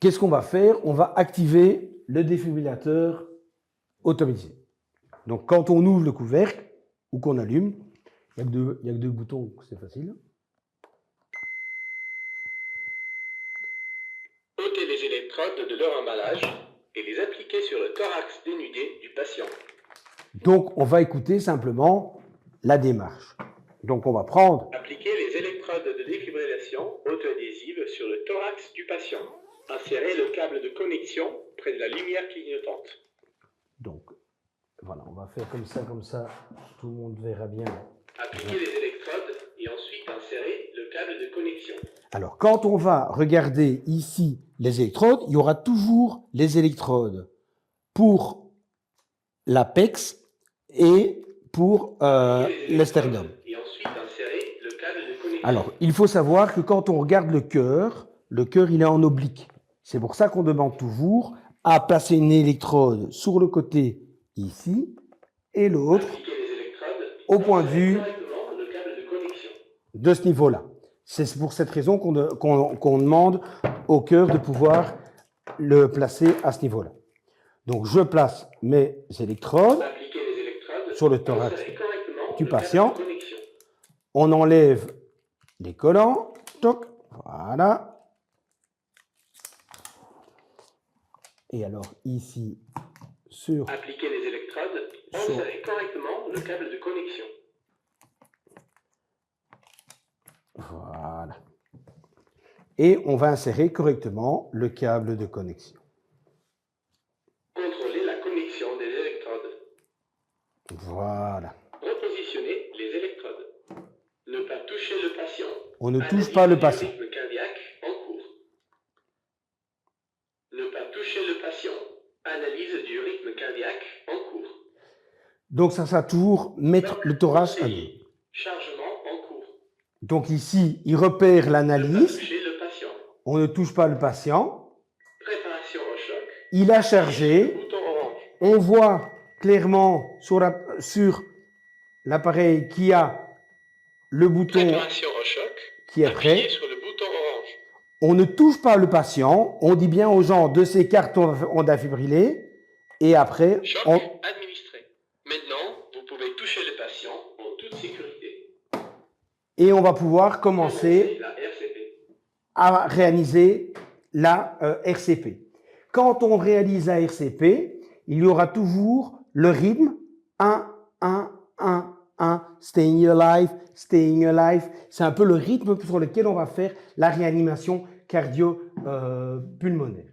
qu'est-ce qu'on va faire? On va activer le défibrillateur automatisé. Donc, quand on ouvre le couvercle ou qu'on allume, il n'y a que deux boutons, c'est facile. Ôtez les électrodes de leur emballage et les appliquer sur le thorax dénudé du patient. Donc, on va écouter simplement la démarche. Donc, on va prendre... Appliquez les électrodes de défibrillation auto-adhésive sur le thorax du patient. Insérez le câble de connexion près de la lumière clignotante. Donc, voilà, on va faire comme ça, tout le monde verra bien. Appliquez les électrodes et ensuite insérez le câble de connexion. Alors, quand on va regarder ici les électrodes, il y aura toujours les électrodes pour l'apex et pour l'esternum. Et ensuite insérez le câble de connexion. Alors, il faut savoir que quand on regarde le cœur, il est en oblique. C'est pour ça qu'on demande toujours à placer une électrode sur le côté ici et l'autre au point de vue de ce niveau-là. C'est pour cette raison qu'on demande au cœur de pouvoir le placer à ce niveau-là. Donc, je place mes électrodes sur le thorax du patient. On enlève les collants. Toc, voilà. Et alors, ici, appliquez les électrodes, insérez correctement le câble de connexion. Voilà. Et on va insérer correctement le câble de connexion. Contrôlez la connexion des électrodes. Voilà. Repositionnez les électrodes. Ne pas toucher le patient. On ne touche pas le patient. Rythme cardiaque en cours. Ne pas toucher le patient. Analyse du rythme cardiaque en cours. Donc, ça sera toujours mettre le thorax à nu. Chargement en cours. Donc, ici, il repère l'analyse. Ne pas toucher le patient. On ne touche pas le patient. Préparation au choc. Il a chargé. Bouton orange. On voit clairement sur l'appareil qu'il y a le bouton Préparation au choc. qui est prêt. Appuyez sur le bouton orange. On ne touche pas le patient. On dit bien aux gens de ces cartes on a fibrillé. Et après, choc administré. Maintenant, vous pouvez toucher le patient en toute sécurité. Et on va pouvoir commencer la RCP. à réaliser la RCP. Quand on réalise la RCP, il y aura toujours le rythme 1, 1, 1, 1, staying alive, staying alive. C'est un peu le rythme sur lequel on va faire la réanimation cardio-pulmonaire.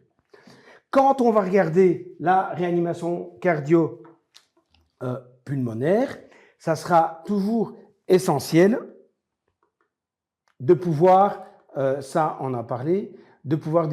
Quand on va regarder la réanimation cardio-pulmonaire, ça sera toujours essentiel de pouvoir, ça on a parlé, de pouvoir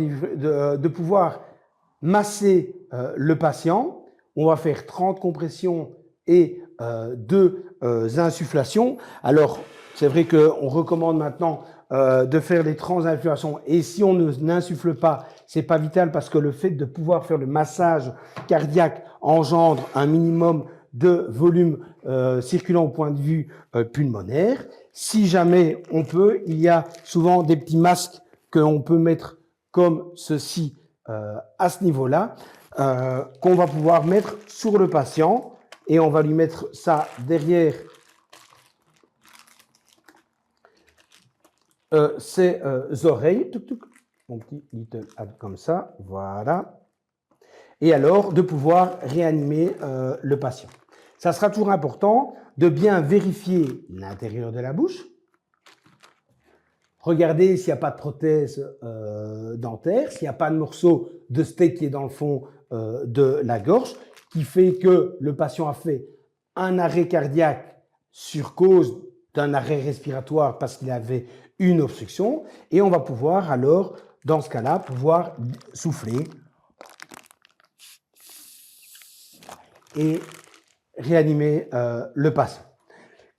masser le patient. On va faire 30 compressions et 2 insufflations. Alors, c'est vrai qu'on recommande maintenant de faire les transinflations. Et si on n'insuffle pas, c'est pas vital parce que le fait de pouvoir faire le massage cardiaque engendre un minimum de volume circulant au point de vue pulmonaire. Si jamais on peut, il y a souvent des petits masques qu'on peut mettre comme ceci à ce niveau-là, qu'on va pouvoir mettre sur le patient et on va lui mettre ça derrière ses oreilles, mon petit little ad comme ça, voilà. Et alors de pouvoir réanimer le patient. Ça sera toujours important de bien vérifier l'intérieur de la bouche. Regardez s'il n'y a pas de prothèse dentaire, s'il n'y a pas de morceau de steak qui est dans le fond de la gorge, qui fait que le patient a fait un arrêt cardiaque sur cause d'un arrêt respiratoire parce qu'il avait une obstruction. Et on va pouvoir alors, dans ce cas-là, pouvoir souffler et réanimer le patient.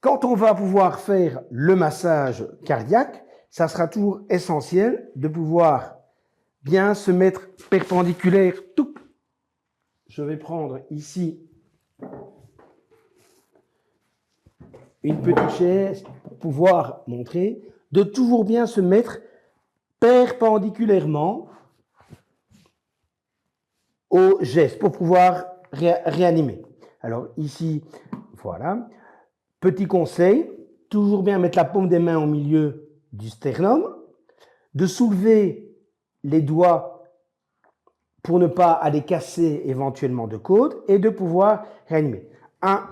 Quand on va pouvoir faire le massage cardiaque, ça sera toujours essentiel de pouvoir bien se mettre perpendiculaire. Je vais prendre ici une petite chaise pour pouvoir montrer, de toujours bien se mettre perpendiculairement au geste pour pouvoir réanimer. Alors ici, voilà. Petit conseil, toujours bien mettre la paume des mains au milieu du sternum, de soulever les doigts pour ne pas aller casser éventuellement de côte et de pouvoir réanimer. 1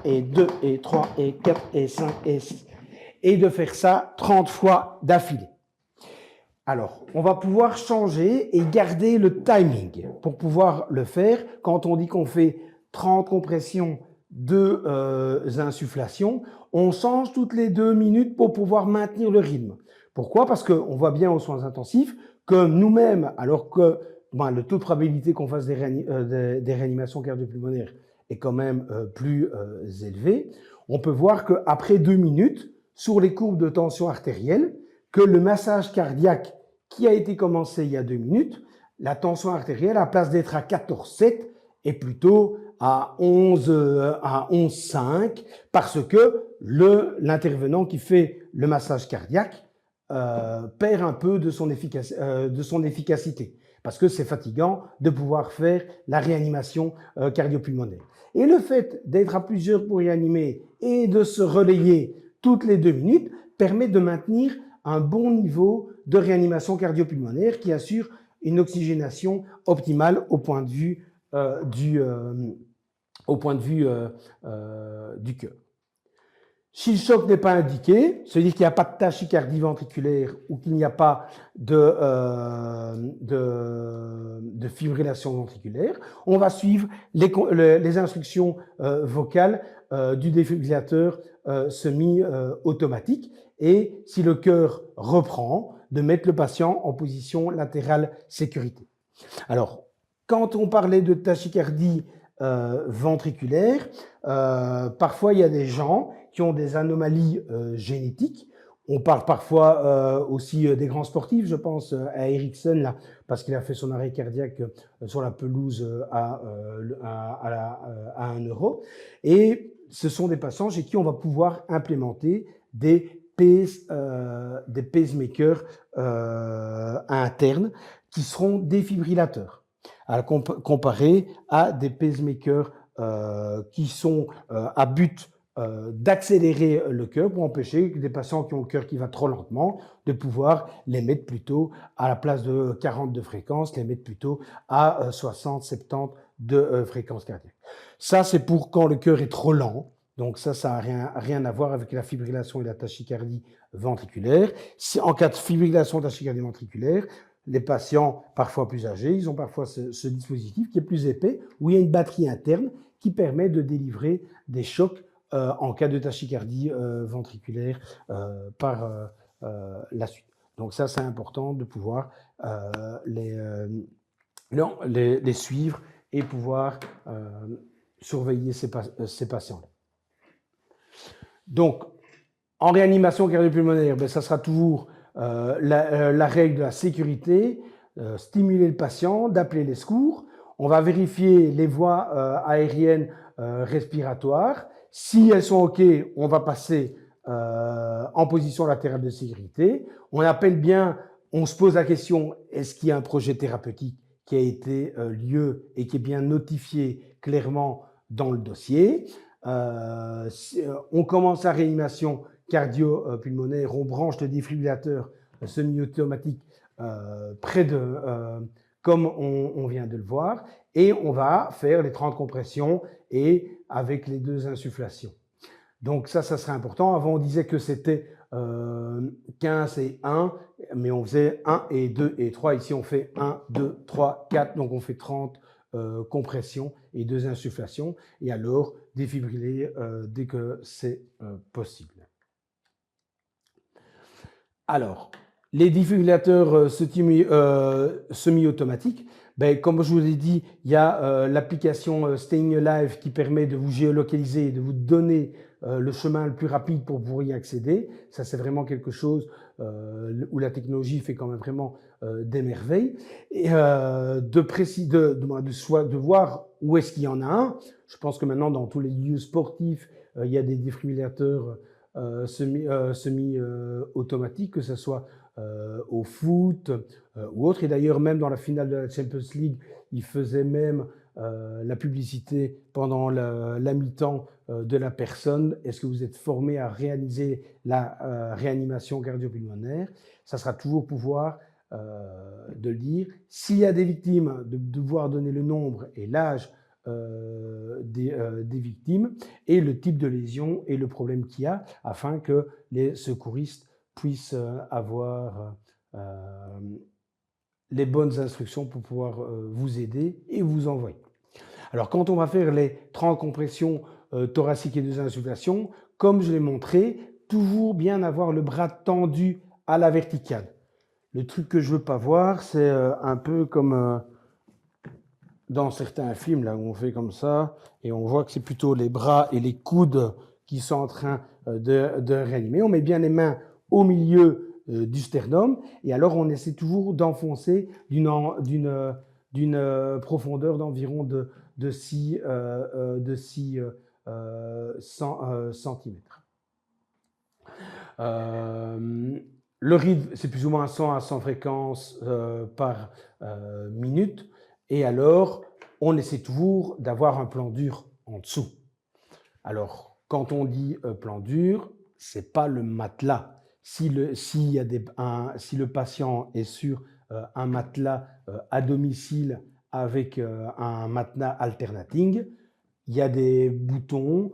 et 2 et 3 et 4 et 5 et 6. Et de faire ça 30 fois d'affilée. Alors, on va pouvoir changer et garder le timing pour pouvoir le faire. Quand on dit qu'on fait 30 compressions, 2 insufflations, on change toutes les 2 minutes pour pouvoir maintenir le rythme. Pourquoi? Parce qu'on voit bien aux soins intensifs que nous-mêmes, alors que le taux de probabilité qu'on fasse des réanimations cardio-pulmonaires est quand même plus élevé, on peut voir qu'après 2 minutes, sur les courbes de tension artérielle, que le massage cardiaque qui a été commencé il y a 2 minutes, la tension artérielle, à place d'être à 14,7, est plutôt à 11,5, parce que l'intervenant qui fait le massage cardiaque perd un peu de son efficacité, parce que c'est fatigant de pouvoir faire la réanimation cardio-pulmonaire. Et le fait d'être à plusieurs pour réanimer et de se relayer toutes les 2 minutes permet de maintenir un bon niveau de réanimation cardio-pulmonaire qui assure une oxygénation optimale au point de vue du cœur. Si le choc n'est pas indiqué, c'est-à-dire qu'il n'y a pas de tachycardie ventriculaire ou qu'il n'y a pas de fibrillation ventriculaire, on va suivre les instructions vocales du défibrillateur semi-automatique. Et si le cœur reprend, de mettre le patient en position latérale sécurité. Alors, quand on parlait de tachycardie ventriculaire, parfois il y a des gens qui ont des anomalies génétiques. On parle parfois aussi des grands sportifs, je pense à Ericsson, là, parce qu'il a fait son arrêt cardiaque sur la pelouse à 1 euro. Et ce sont des patients chez qui on va pouvoir implémenter des pacemakers internes qui seront défibrillateurs, comparé à des pacemakers qui sont à but d'accélérer le cœur pour empêcher des patients qui ont le cœur qui va trop lentement de pouvoir les mettre plutôt à la place de 40 de fréquence, les mettre plutôt à 60, 70 de fréquence cardiaque. Ça, c'est pour quand le cœur est trop lent. Donc ça n'a rien à voir avec la fibrillation et la tachycardie ventriculaire. En cas de fibrillation et tachycardie ventriculaire, les patients parfois plus âgés, ils ont parfois ce dispositif qui est plus épais, où il y a une batterie interne qui permet de délivrer des chocs en cas de tachycardie ventriculaire par la suite. Donc ça, c'est important de pouvoir les suivre et pouvoir surveiller ces patients-là. Donc, en réanimation cardio-pulmonaire, ça sera toujours la règle de la sécurité, stimuler le patient, d'appeler les secours. On va vérifier les voies aériennes respiratoires. Si elles sont OK, on va passer en position latérale de sécurité. On appelle bien, on se pose la question, est-ce qu'il y a un projet thérapeutique qui a été lieu et qui est bien notifié clairement dans le dossier. On commence la réanimation cardio-pulmonaire, on branche le défibrillateur semi-automatique près de, comme on vient de le voir, et on va faire les 30 compressions et avec les 2 insufflations. Donc ça serait important. Avant, on disait que c'était 15 et 1, mais on faisait 1 et 2 et 3. Ici, on fait 1, 2, 3, 4, donc on fait 30 compressions et 2 insufflations, et alors défibriller dès que c'est possible. Alors, les défibrillateurs semi-automatiques, comme je vous ai dit, il y a l'application Staying Alive qui permet de vous géolocaliser et de vous donner le chemin le plus rapide pour pouvoir y accéder. Ça, c'est vraiment quelque chose où la technologie fait quand même vraiment des merveilles. Et de voir où est-ce qu'il y en a un. Je pense que maintenant, dans tous les lieux sportifs, il y a des défibrillateurs semi-automatiques, que ce soit au foot ou autre. Et d'ailleurs, même dans la finale de la Champions League, il faisait même la publicité pendant la mi-temps de la personne. Est-ce que vous êtes formé à réaliser la réanimation cardio-pulmonaire? Ça sera toujours pouvoir de le dire. S'il y a des victimes, de devoir donner le nombre et l'âge des victimes et le type de lésion et le problème qu'il y a afin que les secouristes puissent avoir les bonnes instructions pour pouvoir vous aider et vous envoyer. Alors, quand on va faire les 30 compressions thoraciques et 2 insufflations, comme je l'ai montré, toujours bien avoir le bras tendu à la verticale. Le truc que je veux pas voir, c'est un peu comme dans certains films là où on fait comme ça et on voit que c'est plutôt les bras et les coudes qui sont en train de réanimer. On met bien les mains au milieu du sternum et alors on essaie toujours d'enfoncer d'une profondeur d'environ de 6 cm. Le rythme, c'est plus ou moins 100 à 100 fréquences par minute. Et alors, on essaie toujours d'avoir un plan dur en dessous. Alors, quand on dit plan dur, c'est pas le matelas. Si le patient est sur un matelas à domicile avec un matelas alternating, il y a des boutons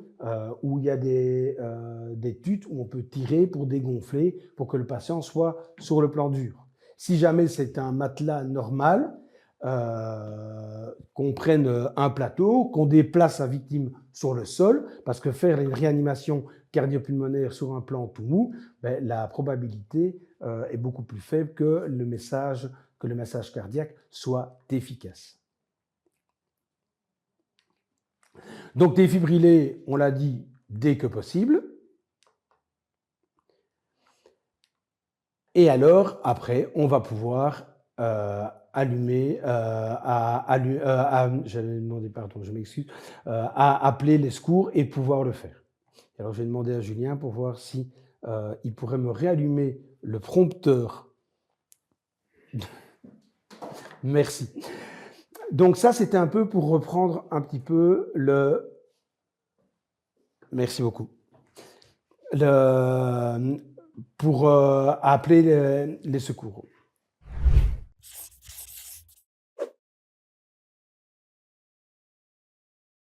où il y a des tutes où on peut tirer pour dégonfler pour que le patient soit sur le plan dur. Si jamais c'est un matelas normal, qu'on prenne un plateau, qu'on déplace la victime sur le sol, parce que faire une réanimation cardio-pulmonaire sur un plan tout mou, ben, la probabilité est beaucoup plus faible que le message cardiaque soit efficace. Donc défibriller, on l'a dit, dès que possible. Et alors, après, on va pouvoir allumer, j'allais demander, pardon, je m'excuse, à appeler les secours et pouvoir le faire. Alors, je vais demander à Julien pour voir si il pourrait me réallumer le prompteur. Merci. Donc ça, c'était un peu pour reprendre un petit peu le... Merci beaucoup. Pour appeler les secours.